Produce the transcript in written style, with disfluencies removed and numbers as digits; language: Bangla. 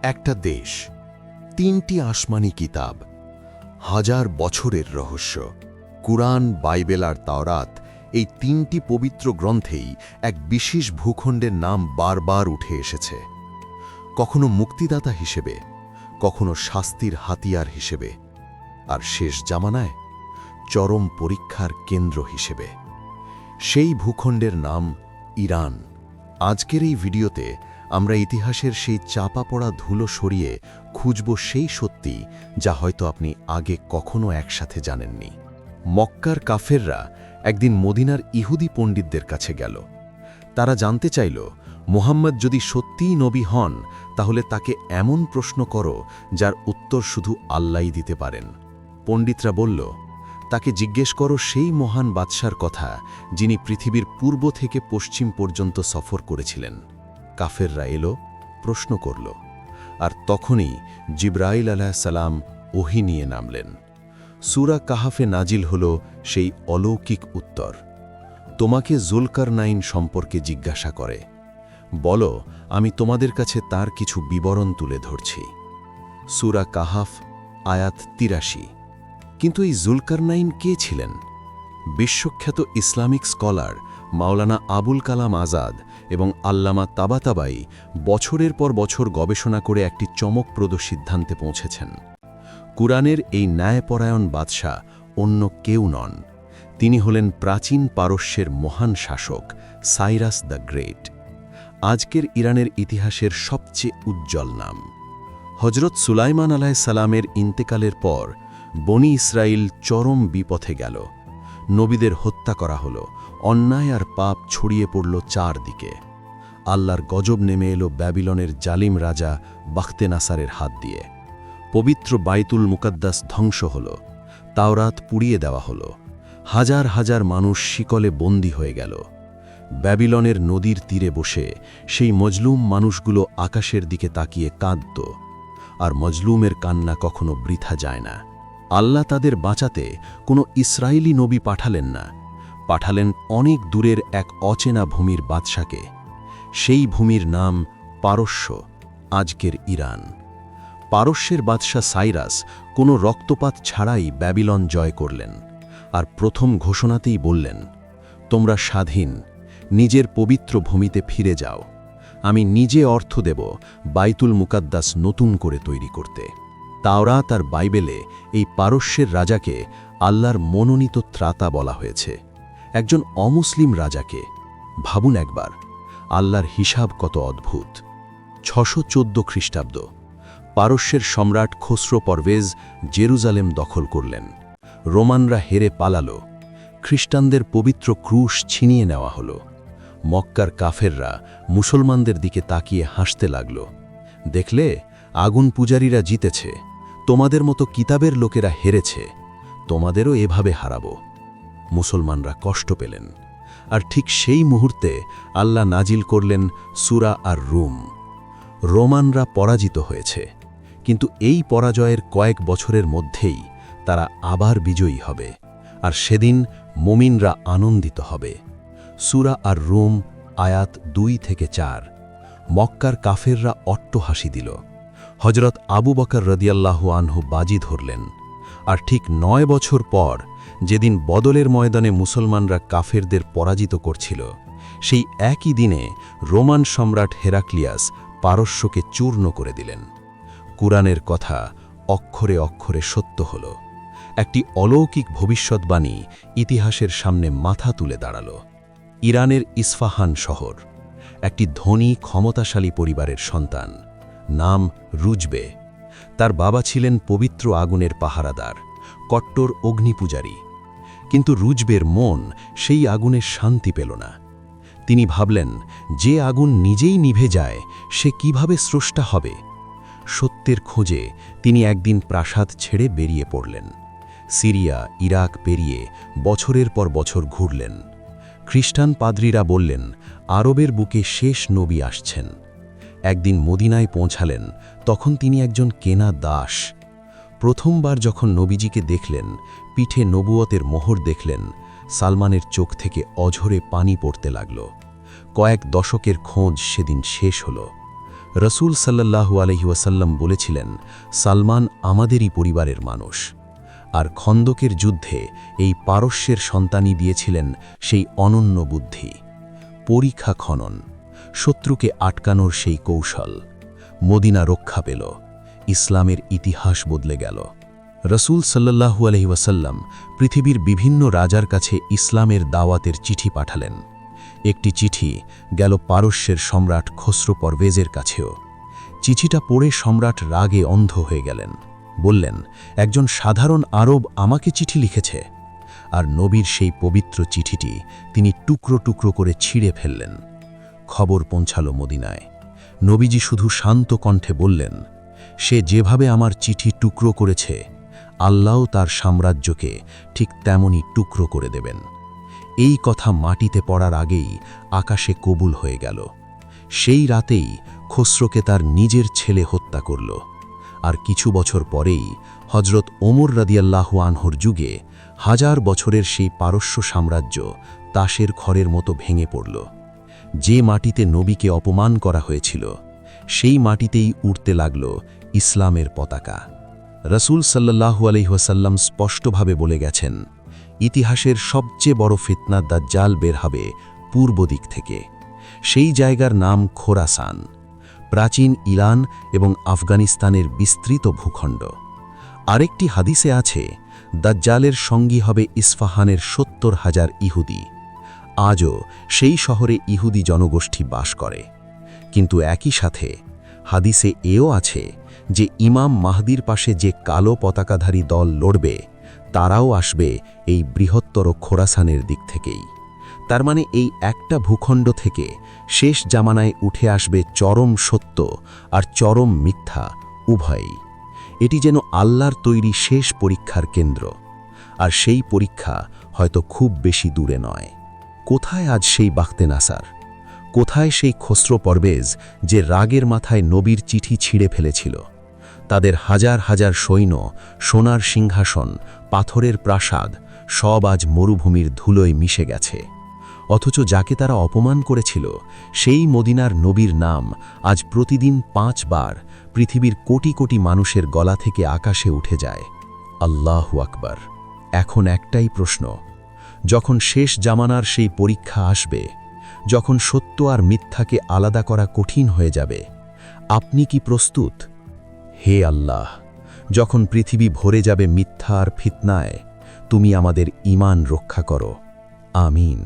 একটা দেশ, তিনটি আসমানি কিতাব, হাজার বছরের রহস্য। কুরআন, বাইবেল আর তাওরাত, এই তিনটি পবিত্র গ্রন্থেই এক বিশেষ ভূখণ্ডের নাম বারবার উঠে এসেছে। কখনো মুক্তিদাতা হিসেবে, কখনো শাস্তির হাতিয়ার হিসেবে, আর শেষ জামানায় চরম পরীক্ষার কেন্দ্র হিসেবে। সেই ভূখণ্ডের নাম ইরান। আজকের এই ভিডিওতে আমরা ইতিহাসের সেই চাপা পড়া ধুলো সরিয়ে খুঁজব সেই সত্যি যা হয়তো আপনি আগে কখনো একসাথে জানেননি। মক্কার কাফেররা একদিন মদিনার ইহুদি পণ্ডিতদের কাছে গেল। তারা জানতে চাইল, মুহাম্মদ যদি সত্যিই নবী হন, তাহলে তাকে এমন প্রশ্ন করো যার উত্তর শুধু আল্লাহই দিতে পারেন। পণ্ডিতরা বলল, তাকে জিজ্ঞেস করো সেই মহান বাদশার কথা যিনি পৃথিবীর পূর্ব থেকে পশ্চিম পর্যন্ত সফর করেছিলেন। কাফেররা এলো, প্রশ্ন করল, আর তখনই জিবরাইল আলাইহিস সালাম ওহী নিয়ে নামলেন। সূরা কাহাফে নাজিল হল সেই অলৌকিক উত্তর। তোমাকে জুলকারনাইন সম্পর্কে জিজ্ঞাসা করে, বলো আমি তোমাদের কাছে তার কিছু বিবরণ তুলে ধরছি। সূরা কাহাফ, আয়াত ৮৩। কিন্তু এই জুলকারনাইন কে ছিলেন? বিশ্বখ্যাত ইসলামিক স্কলার মাওলানা আবুল কালাম আজাদ এবং আল্লামা তাবাতাবাই বছরের পর বছর গবেষণা করে একটি চমকপ্রদ সিদ্ধান্তে পৌঁছেছেন। কুরআনের এই ন্যায়পরায়ণ বাদশাহ অন্য কেউ নন। তিনি হলেন প্রাচীন পারস্যের মহান শাসক সাইরাস দ্য গ্রেট। আজকের ইরানের ইতিহাসের সবচেয়ে উজ্জ্বল নাম। হজরত সুলাইমান আলাইহিস সালামের ইন্তেকালের পর বনি ইসরাইল চরম বিপথে গেল। নবীদের হত্যা করা হল, অন্যায় আর পাপ ছড়িয়ে পড়ল চারদিকে। আল্লাহর গজব নেমে এলো ব্যাবিলনের জালিম রাজা বাখতে নাসারের হাত দিয়ে। পবিত্র বাইতুল মুকাদ্দাস ধ্বংস হল, তাওরাত পুড়িয়ে দেওয়া হল, হাজার হাজার মানুষ শিকলে বন্দী হয়ে গেল। ব্যাবিলনের নদীর তীরে বসে সেই মজলুম মানুষগুলো আকাশের দিকে তাকিয়ে কাঁদত, আর মজলুমের কান্না কখনো বৃথা যায় না। আল্লাহ তাদের বাঁচাতে কোনো ইসরায়েলি নবী পাঠালেন না, পাঠালেন অনেক দূরের এক অচেনা ভূমির বাদশাকে। সেই ভূমির নাম পারস্য, আজকের ইরান। পারস্যের বাদশা সাইরাস কোনো রক্তপাত ছাড়াই ব্যাবিলন জয় করলেন, আর প্রথম ঘোষণাতেই বললেন, তোমরা স্বাধীন, নিজের পবিত্র ভূমিতে ফিরে যাও। আমি নিজে অর্থ দেব বাইতুল মুকাদ্দাস নতুন করে তৈরি করতে। তাওরাত আর বাইবেলে এই পারস্যের রাজাকে আল্লাহর মনোনীত ত্রাতা বলা হয়েছে, একজন অমুসলিম রাজাকে। ভাবুন একবার, আল্লাহর হিসাব কত অদ্ভুত। ৬১৪ খ্রিস্টাব্দ, পারস্যের সম্রাট খসরো পরভেজ জেরুজালেম দখল করলেন। রোমানরা হেরে পালালো, খ্রিস্টানদের পবিত্র ক্রুশ ছিনিয়ে নেওয়া হলো। মক্কার কাফেররা মুসলমানদের দিকে তাকিয়ে হাসতে লাগল। দেখলে, আগুন পূজারীরা জিতেছে, তোমাদের মতো কিতাবের লোকেরা হেরেছে, তোমাদেরও এভাবে হারাবো। মুসলমানরা কষ্ট পেলেন, আর ঠিক সেই মুহূর্তে আল্লাহ নাজিল করলেন সূরা আর রুম। রোমানরা পরাজিত হয়েছে, কিন্তু এই পরাজয়ের কয়েক বছরের মধ্যেই তারা আবার বিজয়ী হবে, আর সেদিন মুমিনরা আনন্দিত হবে। সূরা আর রুম, আয়াত ২ থেকে ৪। মক্কার কাফেররা অট্টহাসি দিল। হজরত আবু বকর রাদিয়াল্লাহু আনহু বাজি ধরলেন, আর ঠিক ৯ বছর পর, যেদিন বদলের ময়দানে মুসলমানরা কাফেরদের পরাজিত করছিল, সেই একই দিনে রোমান সম্রাট হেরাক্লিয়াস পারস্যকে চূর্ণ করে দিলেন। কুরআনের কথা অক্ষরে অক্ষরে সত্য হল। একটি অলৌকিক ভবিষ্যৎবাণী ইতিহাসের সামনে মাথা তুলে দাঁড়াল। ইরানের ইস্ফাহান শহর, একটি ধনী ক্ষমতাশালী পরিবারের সন্তান, নাম রুজবে। তার বাবা ছিলেন পবিত্র আগুনের পাহারাদার, কট্টর অগ্নিপূজারী। কিন্তু রুজবের মন সেই আগুনের শান্তি পেল না। তিনি ভাবলেন, যে আগুন নিজেই নিভে যায়, সে কিভাবে স্রষ্টা হবে? সত্যের খোঁজে তিনি একদিন প্রাসাদ ছেড়ে বেরিয়ে পড়লেন। সিরিয়া, ইরাক পেরিয়ে বছরের পর বছর ঘুরলেন। খ্রিস্টান পাদ্রীরা বললেন, আরবের বুকে শেষ নবী আসছেন। একদিন মদিনায় পৌঁছালেন, তখন তিনি একজন কেনা দাস। প্রথমবার যখন নবীজিকে দেখলেন, পিঠে নবুয়তের মোহর দেখলেন, সালমানের চোখ থেকে অঝরে পানি পড়তে লাগল। কয়েক দশকের খোঁজ সেদিন শেষ হল। রসূল সাল্লাল্লাহু আলাইহি ওয়াসাল্লাম বলেছিলেন, সালমান আমাদেরই পরিবারের মানুষ। আর খন্দকের যুদ্ধে এই পারস্যের সন্তানই দিয়েছিলেন সেই অনন্য বুদ্ধি, পরিখা খনন, শত্রুকে আটকানোর সেই কৌশল। মদিনা রক্ষা পেল, ইসলামের ইতিহাস বদলে গেল। রসূল সাল্লাল্লাহু আলাইহি ওয়াসাল্লাম পৃথিবীর বিভিন্ন রাজার কাছে ইসলামের দাওয়াতের চিঠি পাঠালেন। একটি চিঠি গেল পারস্যের সম্রাট খসরু পরভেজের কাছেও। চিঠিটা পড়ে সম্রাট রাগে অন্ধ হয়ে গেলেন। বললেন, একজন সাধারণ আরব আমাকে চিঠি লিখেছে। আর নবীর সেই পবিত্র চিঠিটি তিনি টুকরো টুকরো করে ছিঁড়ে ফেললেন। খবর পৌঁছালো মদিনায়। নবীজি শুধু শান্ত কণ্ঠে বললেন, সে যেভাবে আমার চিঠি টুকরো করেছে, আল্লাহ তার সাম্রাজ্যকে ঠিক তেমনই টুকরো করে দেবেন। এই কথা মাটিতে পড়ার আগেই আকাশে কবুল হয়ে গেল। সেই রাতেই খসরুকে তার নিজের ছেলে হত্যা করল। আর কিছু বছর পরেই হজরত ওমর রাদিয়াল্লাহু আনহুর যুগে 1000 বছরের সেই পারস্য সাম্রাজ্য তাসের খড়ের মতো ভেঙে পড়ল। যে মাটিতে নবীকে অপমান করা হয়েছিল, সেই মাটিতেই উড়তে লাগল ইসলামের পতাকা। রসূল সাল্লাল্লাহু আলাইহি ওয়াসাল্লাম স্পষ্টভাবে বলে গেছেন, ইতিহাসের সবচেয়ে বড় ফিতনা দাজ্জাল বের হবে পূর্ব দিক থেকে। সেই জায়গার নাম খোরাসান, প্রাচীন ইরান এবং আফগানিস্তানের বিস্তৃত ভূখণ্ড। আরেকটি হাদিসে আছে, দাজ্জালের সঙ্গী হবে ইস্ফাহানের 70,000 ইহুদি। আজও সেই শহরে ইহুদি জনগোষ্ঠী বাস করে। কিন্তু একই সাথে হাদিসে এও আছে যে ইমাম মাহদির পাশে যে কালো পতাকাধারী দল লড়বে, তারাও আসবে এই বৃহত্তর খোরাসানের দিক থেকেই। তার মানে এই একটা ভূখণ্ড থেকে শেষ জামানায় উঠে আসবে চরম সত্য আর চরম মিথ্যা উভয়ই। এটি যেন আল্লাহর তৈরি শেষ পরীক্ষার কেন্দ্র। আর সেই পরীক্ষা হয়তো খুব বেশি দূরে নয়। কোথায় আজ সেই বাখতে নাসার? কোথায় সেই খসরু পরভেজ যে রাগের মাথায় নবীর চিঠি ছিঁড়ে ফেলেছিল? তাদের হাজার হাজার সৈন্য, সোনার সিংহাসন, পাথরের প্রাসাদ সব আজ মরুভূমির ধুলোয় মিশে গেছে। অথচ যাকে তারা অপমান করেছিল, সেই মদিনার নবীর নাম আজ প্রতিদিন 5 বার পৃথিবীর কোটি কোটি মানুষের গলা থেকে আকাশে উঠে যায়। আল্লাহু আকবার। এখন একটাই প্রশ্ন, যখন শেষ জামানার সেই পরীক্ষা আসবে, যখন সত্য আর মিথ্যাকে আলাদা করা কঠিন হয়ে যাবে, আপনি কি প্রস্তুত? হে আল্লাহ, যখন পৃথিবী ভরে যাবে মিথ্যা আর ফিতনায়, তুমি আমাদের ঈমান রক্ষা করো। আমিন।